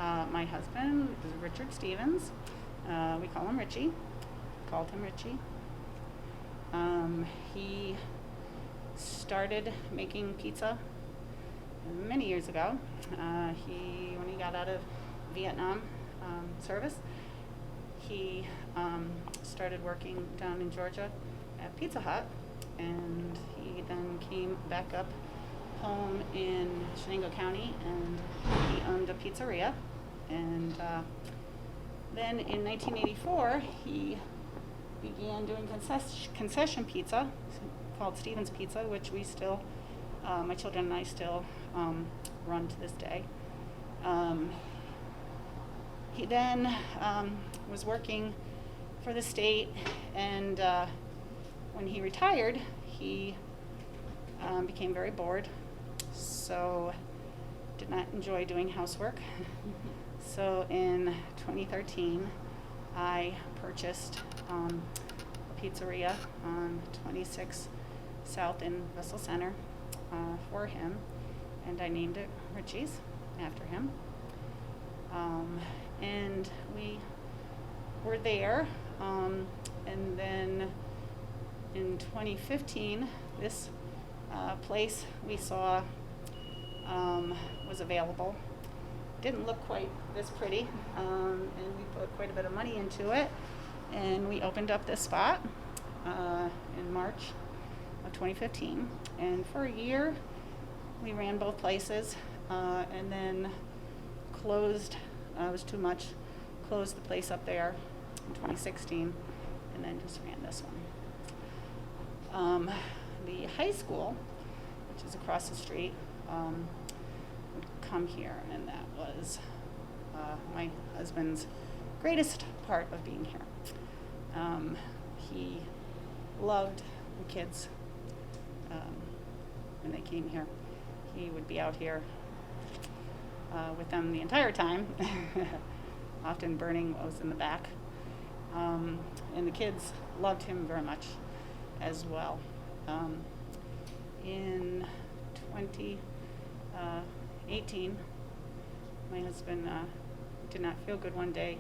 My husband is Richard Stevens. We call him Richie. Called him Richie. He started making pizza many years ago. When he got out of Vietnam service, he started working down in Georgia at Pizza Hut, and he then came back up home in Shenango County, and he owned a pizzeria. And then in 1984, he began doing concession pizza called Stevens Pizza, which we still, my children and I still run to this day. He then was working for the state, and when he retired, he became very bored, so did not enjoy doing housework. So in 2013, I purchased a pizzeria on 26 South in Russell Center for him, and I named it Richie's after him. And we were there, and then in 2015, this place we saw was available. Didn't look quite this pretty, and we put quite a bit of money into it, and we opened up this spot in March of 2015, and for a year we ran both places, and then closed. It was too much. Closed the place up there in 2016, and then just ran this one. The high school, which is across the street, would come here, and that was my husband's greatest part of being here. He loved the kids. When they came here, he would be out here with them the entire time, often burning what was in the back. And the kids loved him very much as well. In 2018, my husband did not feel good one day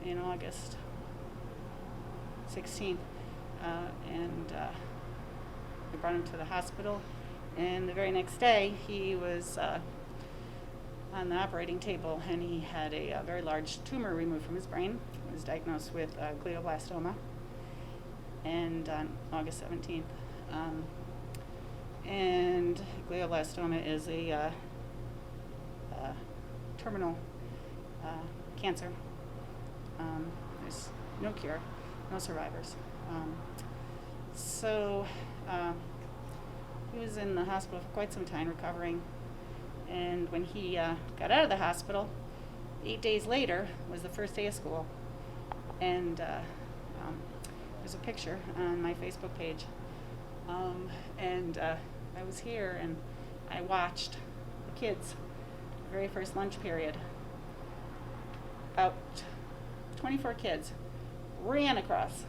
in August 16th, and we brought him to the hospital, and the very next day he was on the operating table, and he had a very large tumor removed from his brain. He was diagnosed with glioblastoma, and on August 17th. And glioblastoma is a terminal cancer. There's no cure, no survivors. So he was in the hospital for quite some time recovering. And when he got out of the hospital, 8 days later was the first day of school. And there's a picture on my Facebook page. And I was here, and I watched the kids, the very first lunch period. About 24 kids ran across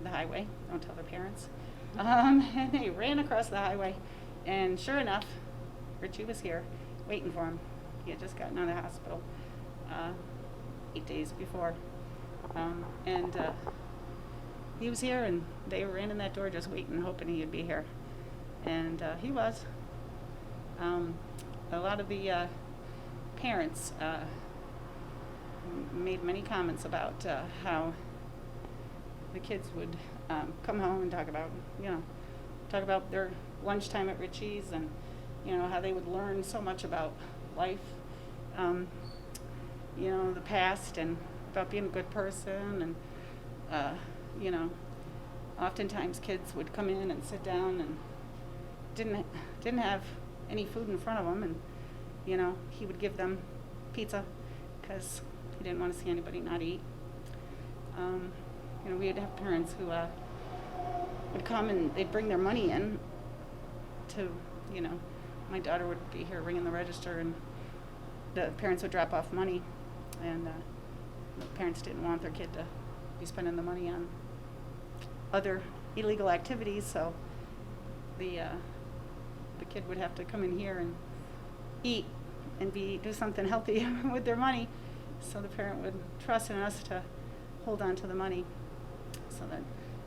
the highway. Don't tell their parents. And they ran across the highway, and sure enough, Richie was here waiting for him. He had just gotten out of the hospital 8 days before. And he was here, and they ran in that door just waiting, hoping he would be here. And he was. A lot of the parents made many comments about how the kids would come home and talk about their lunchtime at Richie's, and how they would learn so much about life, the past, and about being a good person, and oftentimes kids would come in and sit down and didn't have any food in front of them, and he would give them pizza because he didn't want to see anybody not eat. We would have parents who would come, and they'd bring their money in to, my daughter would be here ringing the register, and the parents would drop off money, and the parents didn't want their kid to be spending the money on other illegal activities, so the kid would have to come in here and eat and do something healthy with their money, so the parent would trust in us to hold on to the money so that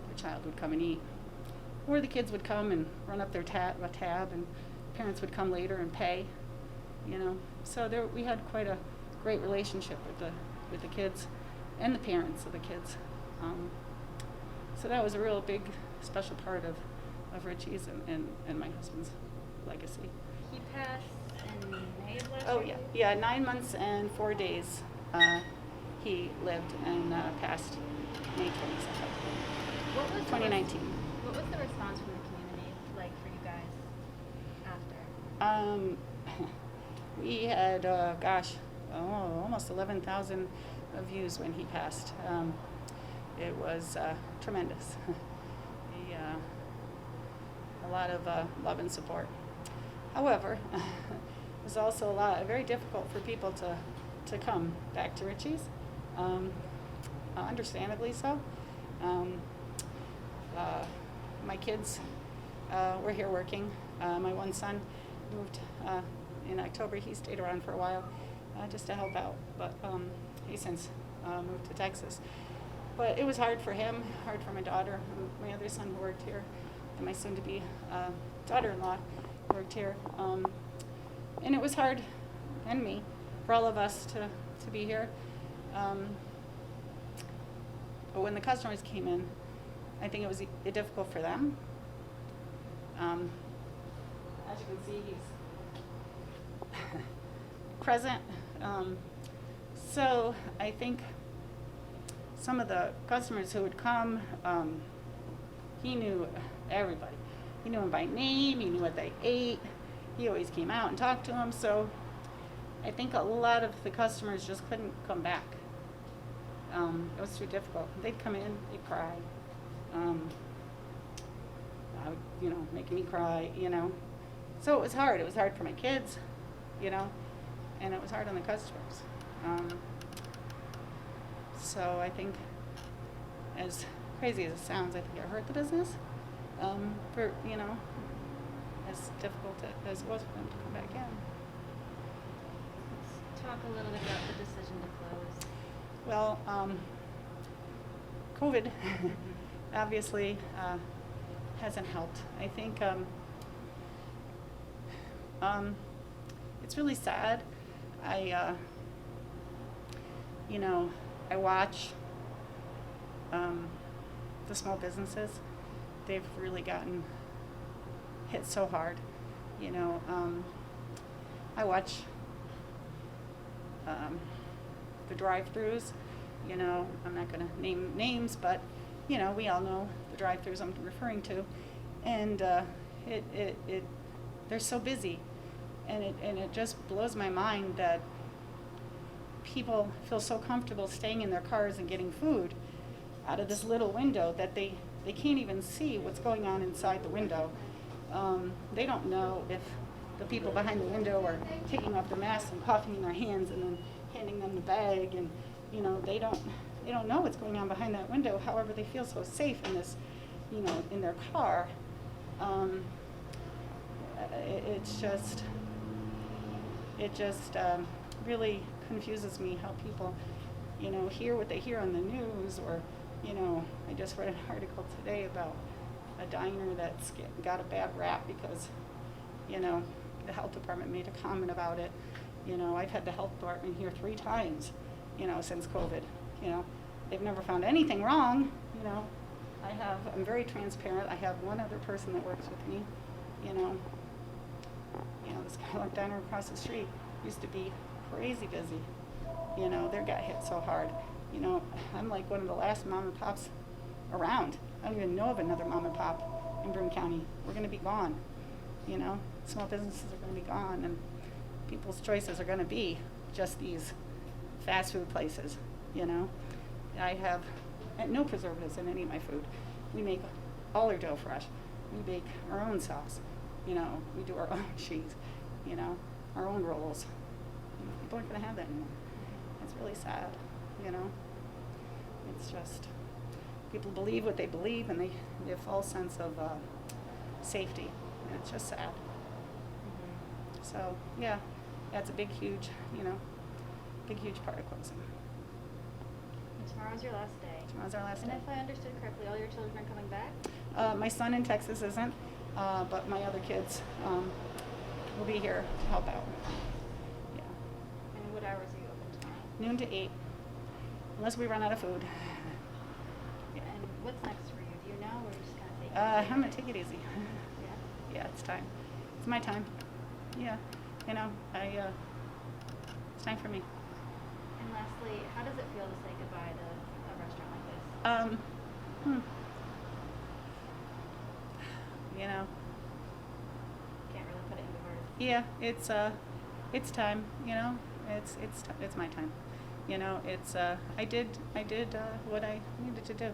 their child would come and eat. Or the kids would come and run up their tab, and parents would come later and pay, you know. So we had quite a great relationship with the kids and the parents of the kids. So that was a real big, special part of Richie's and my husband's legacy. He passed in May of last Oh, year? yeah, 9 months and 4 days he lived and passed May 22nd, What was 2019. What was the response from the community like for you guys after? We had, almost 11,000 views when he passed. It was tremendous. A lot of love and support. However, it was also very difficult for people to come back to Richie's, understandably so. My kids were here working. My one son moved in October. He stayed around for a while just to help out, but he since moved to Texas. But it was hard for him, hard for my daughter, my other son who worked here, and my soon-to-be daughter-in-law worked here. And it was hard, and me, for all of us to be here. But when the customers came in, I think it was difficult for them. As you can see, he's present. So I think some of the customers who would come, he knew everybody. He knew them by name, he knew what they ate. He always came out and talked to them. So I think a lot of the customers just couldn't come back. It was too difficult. They'd come in, they'd cry. Making me cry, So it was hard. It was hard for my kids, and it was hard on the customers. So I think, as crazy as it sounds, I think it hurt the business. As difficult as it was for them to come back in. Let's talk a little bit about the decision to close. Well, COVID obviously hasn't helped. I think it's really sad. I watch the small businesses. They've really gotten hit so hard. I watch the drive-thrus. I'm not going to name names, but we all know the drive-thrus I'm referring to, and they're so busy, and it just blows my mind that people feel so comfortable staying in their cars and getting food out of this little window that they can't even see what's going on inside the window. They don't know if the people behind the window are taking off their masks and coughing in their hands and then handing them the bag, and they don't know what's going on behind that window. However, they feel so safe in this, in their car. It just really confuses me how people, hear what they hear on the news, or, I just read an article today about a diner that's got a bad rap because, the health department made a comment about it. I've had the health department here 3 times, since COVID. They've never found anything wrong. I'm very transparent. I have one other person that works with me. This Skylark Diner across the street used to be crazy busy. They got hit so hard. I'm like one of the last mom and pops around. I don't even know of another mom and pop in Broome County. We're going to be gone. Small businesses are going to be gone, and people's choices are going to be just these fast food places. I have no preservatives in any of my food. We make all our dough fresh. We bake our own sauce. We do our own cheese. Our own rolls. People aren't going to have that anymore. It's really sad. It's just people believe what they believe, and they have a false sense of safety, and it's just sad. So yeah, that's a big, huge, big, huge part of closing. And tomorrow's your last day. Tomorrow's our last And day. if I understood correctly, all your children are coming back? My son in Texas isn't, but my other kids will be here to help out. Yeah. And what hours are you open tomorrow? Noon to 8, unless we run out of food. Yeah. And what's next for you? Do you know, or are you just kind of taking it? I'm gonna take it easy. Yeah. Yeah, it's time. It's my time. Yeah, it's time for me. And lastly, how does it feel to say goodbye to a restaurant like this? You know, Can't really put it into words. yeah, it's time. It's my time. I did what I needed to do.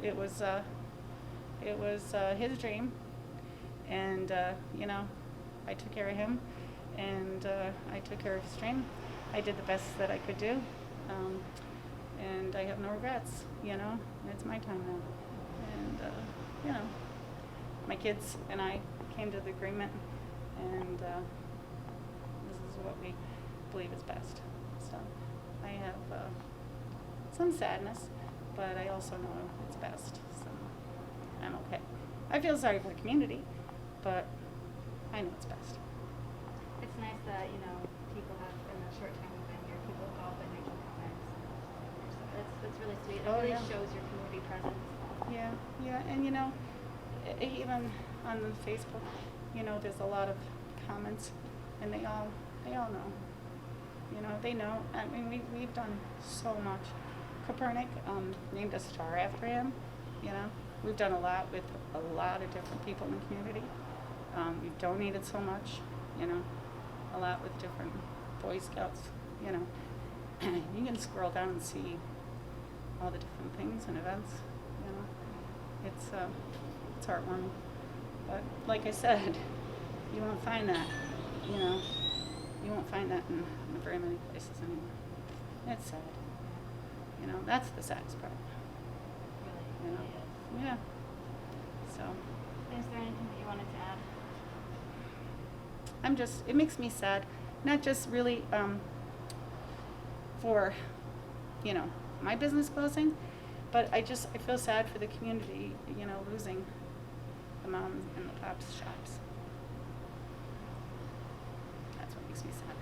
It was his dream, and I took care of him, and I took care of his dream. I did the best that I could do, and I have no regrets. It's my time now, and my kids and I came to the agreement, and this is what we believe is best. So I have some sadness, but I also know it's best, so I'm okay. I feel sorry for the community, but I know it's best. It's nice that, people have, in the short time we've been here, people have all been making comments. So that's really sweet. It Oh, really yeah. shows your community presence. Yeah, and even on the Facebook, there's a lot of comments, and they all know. They know. I mean, we've done so much. Copernic named a star after him. We've done a lot with a lot of different people in the community. We've donated so much. A lot with different Boy Scouts. You can scroll down and see all the different things and events. It's heartwarming. But like I said, you won't find that. You won't find that in very many places anymore. It's sad. That's the saddest part. Really, really is. Yeah. So Is there anything that you wanted to add? it makes me sad, not just really for, my business closing, but I feel sad for the community, losing the mom and the pop's shops. That's what makes me sad.